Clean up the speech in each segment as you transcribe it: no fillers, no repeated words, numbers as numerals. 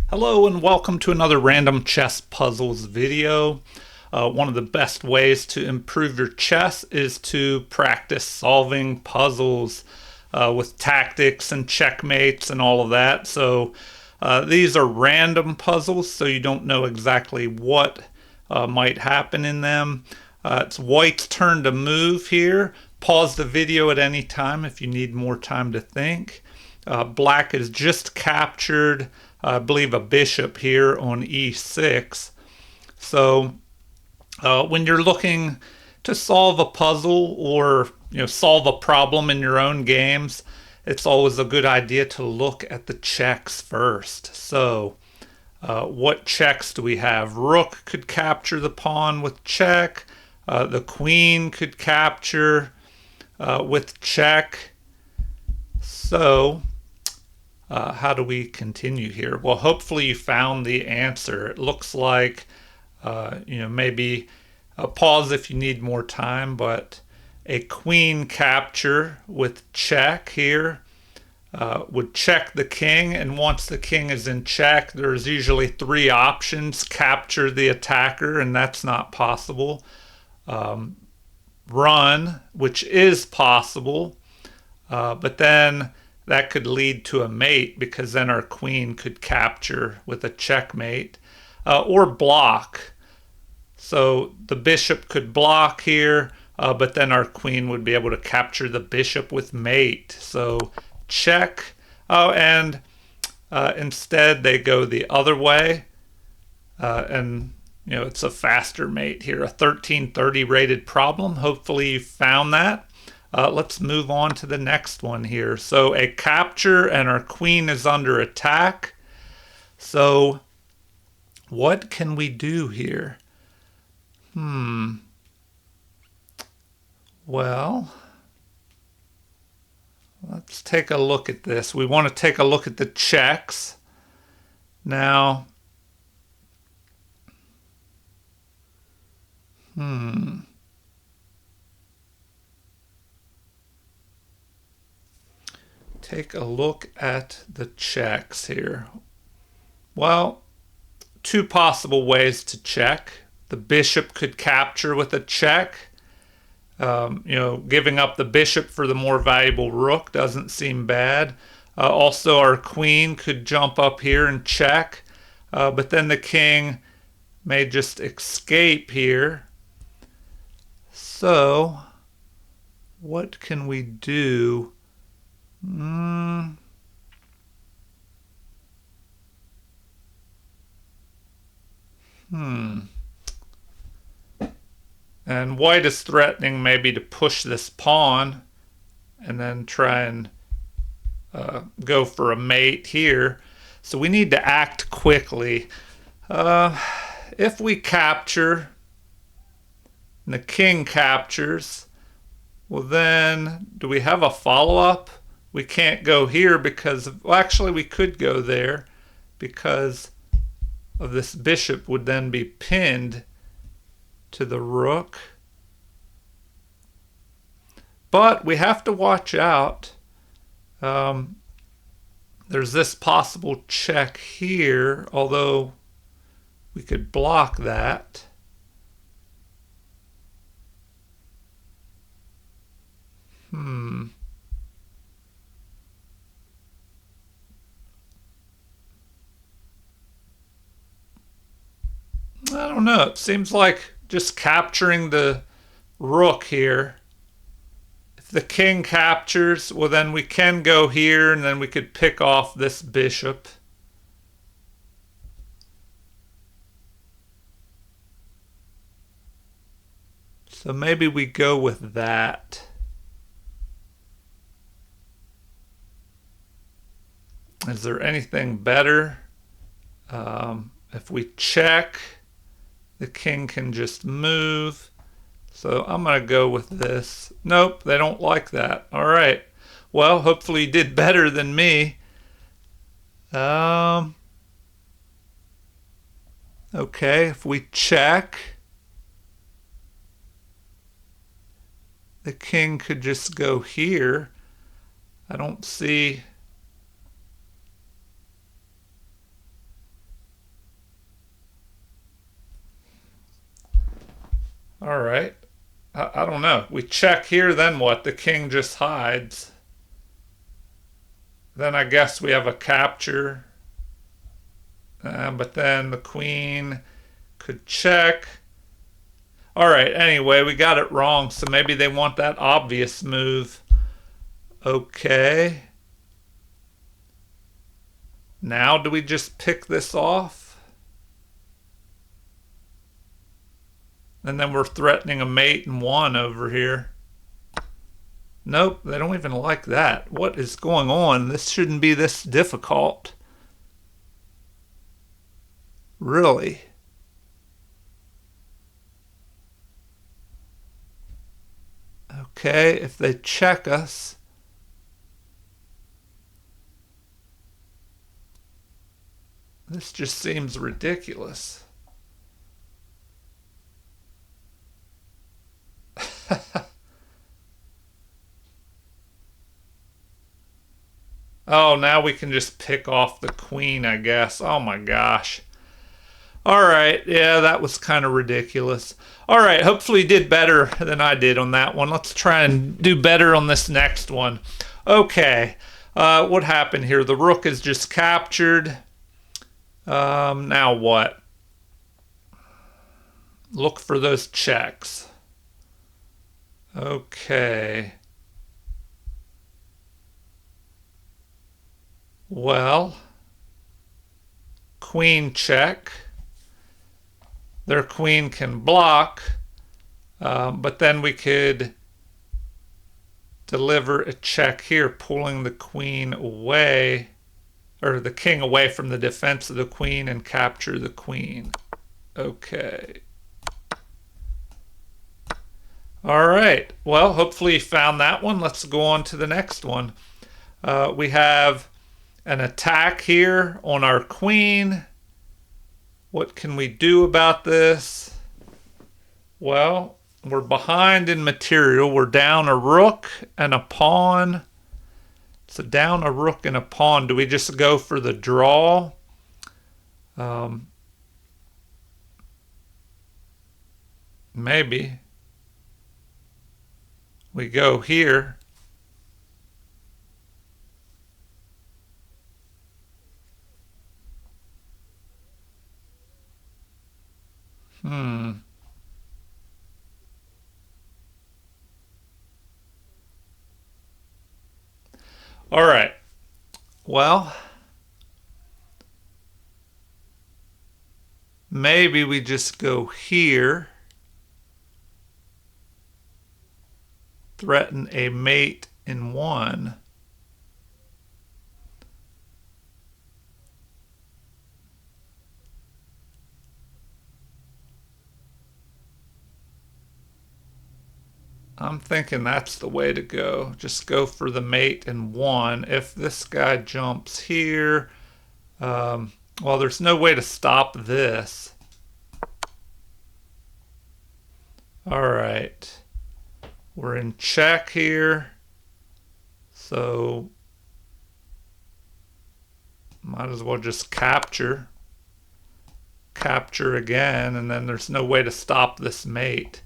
Hello and welcome to another random chess puzzles video. One of the best ways to improve your chess is to practice solving puzzles with tactics and checkmates and all of that. So these are random puzzles, so you don't know exactly what might happen in them. It's white's turn to move here. Pause the video at any time if you need more time to think. Black has just captured, I believe, a bishop here on e6. So when you're looking to solve a puzzle or solve a problem in your own games, it's always a good idea to look at the checks first. So what checks do we have? Rook could capture the pawn with check. The queen could capture with check. So how do we continue here? Well, hopefully you found the answer. It looks like, maybe pause if you need more time, but a queen capture with check here would check the king, and once the king is in check, there's usually three options. Capture the attacker, and that's not possible. Run, which is possible, but then that could lead to a mate because then our queen could capture with a checkmate, or block. So the bishop could block here, but then our queen would be able to capture the bishop with mate. So check. Oh, and instead they go the other way, and it's a faster mate here, a 1330 rated problem. Hopefully you found that. Let's move on to the next one here. So a capture and our queen is under attack. So what can we do here? Well, let's take a look at this. We want to take a look at the checks. Now, take a look at the checks here. Well, two possible ways to check. The bishop could capture with a check. Giving up the bishop for the more valuable rook doesn't seem bad. Also, our queen could jump up here and check, but then the king may just escape here. So, what can we do? And white is threatening maybe to push this pawn and then try and go for a mate here. So we need to act quickly. If we capture and the king captures, well then, do we have a follow-up? We can't go here because, well, actually we could go there because of this bishop would then be pinned to the rook. But we have to watch out. There's this possible check here, although we could block that. I don't know. It seems like just capturing the rook here. If the king captures, well then we can go here and then we could pick off this bishop. So maybe we go with that. Is there anything better? If we check, the king can just move. So I'm going to go with this. Nope, they don't like that. All right. Well, hopefully you did better than me. Okay, if we check, the king could just go here. I don't see All right. I don't know. We check here, then what? The king just hides. Then I guess we have a capture. But then the queen could check. All right, anyway, we got it wrong, so maybe they want that obvious move. Okay. Now do we just pick this off? And then we're threatening a mate and one over here. Nope, they don't even like that. What is going on? This shouldn't be this difficult. Really? Okay, if they check us. This just seems ridiculous. Oh, now we can just pick off the queen, I guess. Oh my gosh. All right, yeah, that was kind of ridiculous. All right, hopefully you did better than I did on that one. Let's try and do better on this next one. Okay, what happened here? The rook is just captured. Now what? Look for those checks. Okay. Well, queen check. Their queen can block, but then we could deliver a check here, pulling the queen away, or the king away from the defense of the queen and capture the queen. Okay. All right. Well, hopefully you found that one. Let's go on to the next one. We have an attack here on our queen. What can we do about this? Well, we're behind in material. We're down a rook and a pawn. So down a rook and a pawn. Do we just go for the draw? Maybe. We go here. All right. Well, maybe we just go here. Threaten a mate in one. I'm thinking that's the way to go. Just go for the mate in one. If this guy jumps here, well, there's no way to stop this. All right. We're in check here. So might as well just capture. Capture again, and then there's no way to stop this mate.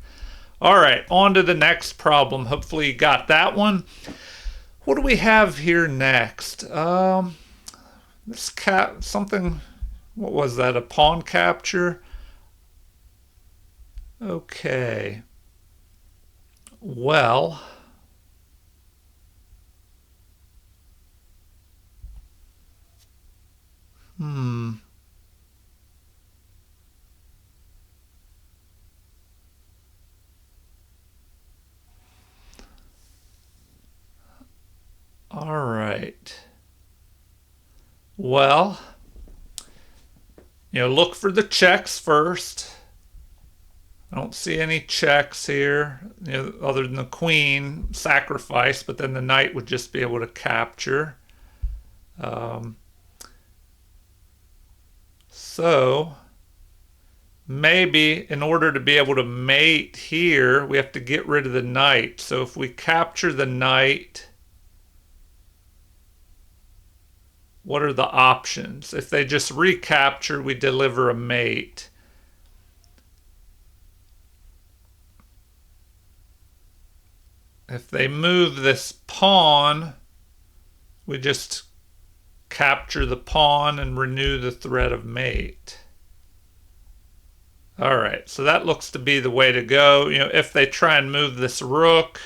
All right, on to the next problem. Hopefully you got that one. What do we have here next? This something, what was that? A pawn capture? Okay. Well, all right. Well, look for the checks first. I don't see any checks here, other than the queen sacrifice, but then the knight would just be able to capture. So maybe in order to be able to mate here, we have to get rid of the knight. So if we capture the knight, what are the options? If they just recapture, we deliver a mate. if they move this pawn, we just capture the pawn and renew the threat of mate. All right, so that looks to be the way to go. If they try and move this rook,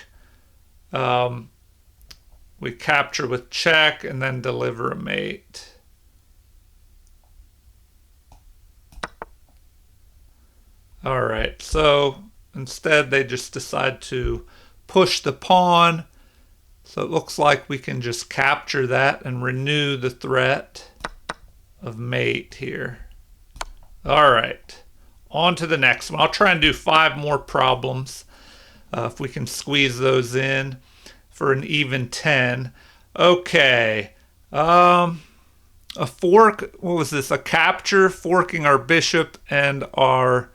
we capture with check and then deliver a mate. All right, so instead they just decide to push the pawn. So it looks like we can just capture that and renew the threat of mate here. All right, on to the next one. I'll try and do 5 more problems if we can squeeze those in for an even 10. Okay, a fork, what was this? A capture, forking our bishop and our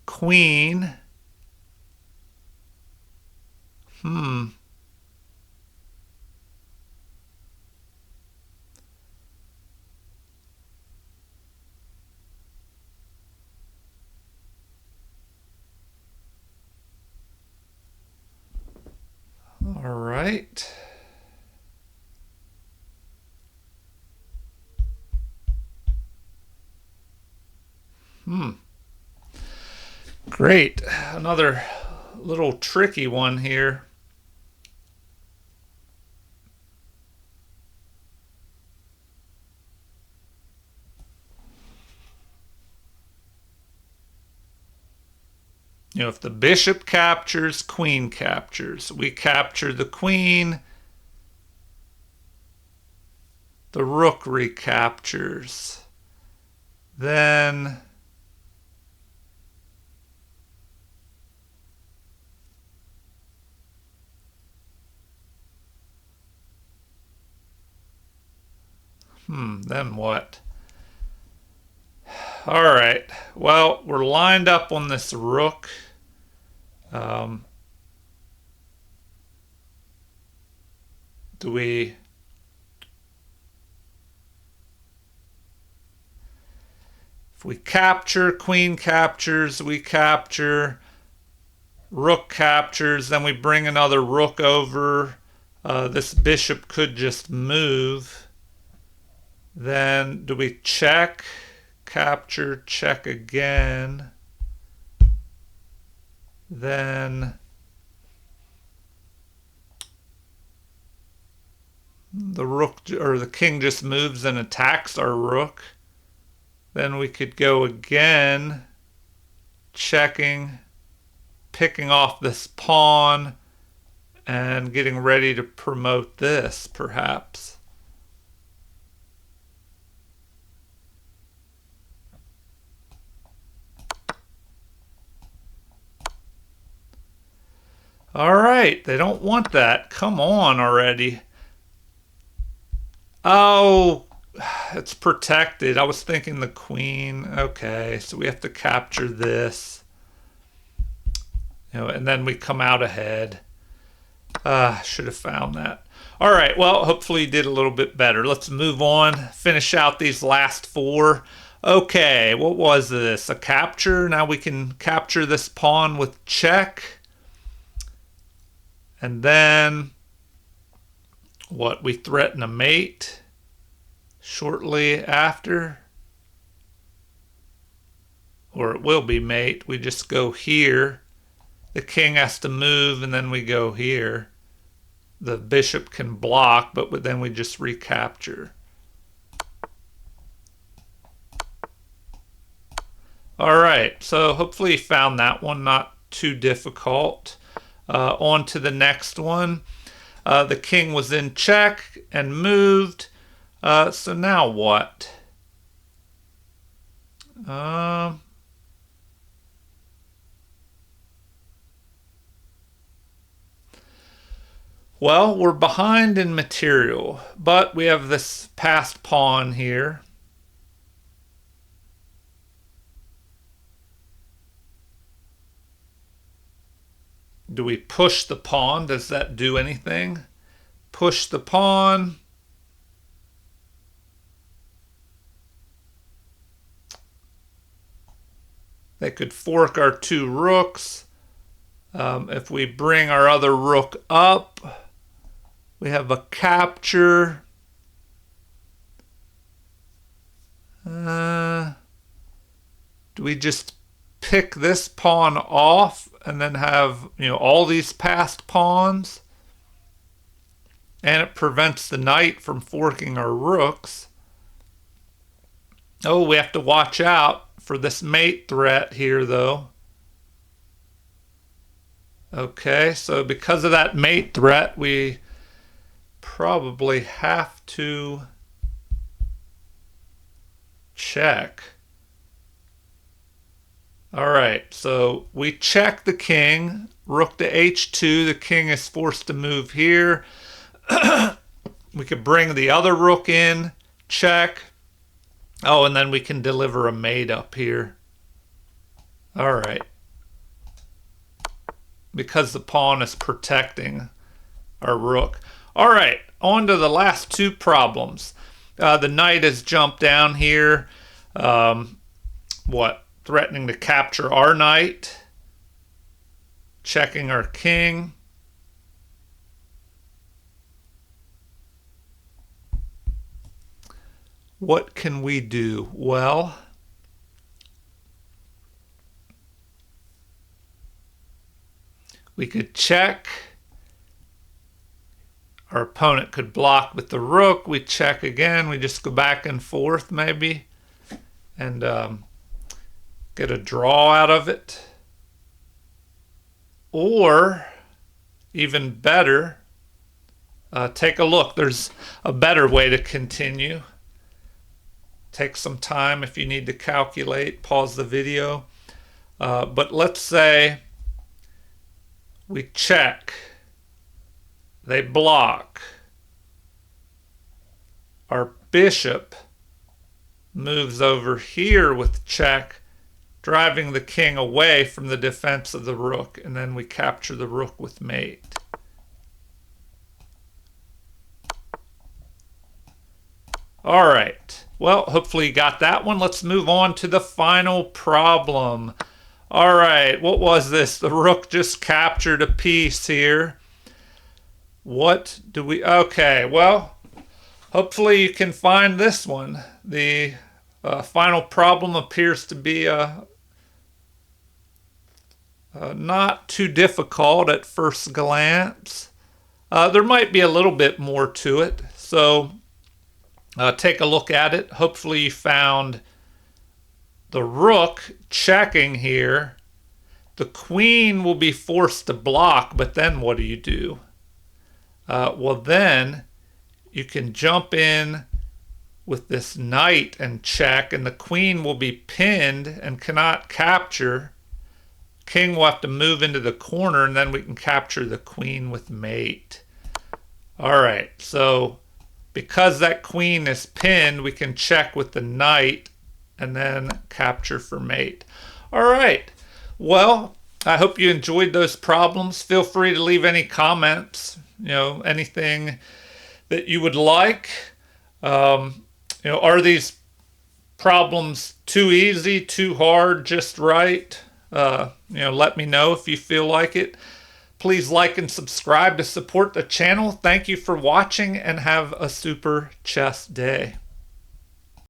queen. All right. Great. Another little tricky one here. If the bishop captures, queen captures. We capture the queen. The rook recaptures. Then then what? All right. Well, we're lined up on this rook. Do we... If we capture, queen captures, we capture, rook captures, then we bring another rook over. This bishop could just move. Then do we check, capture, check again? Then the rook or the king just moves and attacks our rook. Then we could go again, checking, picking off this pawn, and getting ready to promote this, perhaps. All right, they don't want that. Come on already. Oh, it's protected. I was thinking the queen. Okay, so we have to capture this. And then we come out ahead. Should have found that. All right, well, hopefully you did a little bit better. Let's move on, finish out these last 4. Okay, what was this? A capture. Now we can capture this pawn with check. And then what? We threaten a mate shortly after. Or it will be mate. We just go here. The king has to move and then we go here. The bishop can block, but then we just recapture. All right, so hopefully you found that one not too difficult. On to the next one. The king was in check and moved. So now what? Well, we're behind in material, but we have this passed pawn here. Do we push the pawn? Does that do anything? Push the pawn. They could fork our 2 rooks. If we bring our other rook up, we have a capture. Do we just pick this pawn off and then have, all these passed pawns? And it prevents the knight from forking our rooks. Oh, we have to watch out for this mate threat here, though. Okay, so because of that mate threat, we probably have to check. All right, so we check the king. Rook to h2. The king is forced to move here. We could bring the other rook in, check. Oh, and then we can deliver a mate up here. All right. Because the pawn is protecting our rook. All right, on to the last two problems. The knight has jumped down here. Threatening to capture our knight. Checking our king. What can we do? Well, we could check. Our opponent could block with the rook. We check again. We just go back and forth maybe and get a draw out of it. Or, even better, take a look. There's a better way to continue. Take some time if you need to calculate. Pause the video. But let's say we check. They block. Our bishop moves over here with check, driving the king away from the defense of the rook, and then we capture the rook with mate. All right. Well, hopefully you got that one. Let's move on to the final problem. All right, what was this? The rook just captured a piece here. What do we... Okay, well, hopefully you can find this one. The final problem appears to be not too difficult at first glance. There might be a little bit more to it, so take a look at it. Hopefully you found the rook checking here. The queen will be forced to block, but then what do? Well, then you can jump in with this knight and check, and the queen will be pinned and cannot capture. King will have to move into the corner, and then we can capture the queen with mate. All right, so because that queen is pinned, we can check with the knight and then capture for mate. All right, well, I hope you enjoyed those problems. Feel free to leave any comments, anything that you would like. Are these problems too easy, too hard, just right? Let me know if you feel like it. Please like and subscribe to support the channel. Thank you for watching and have a super chess day.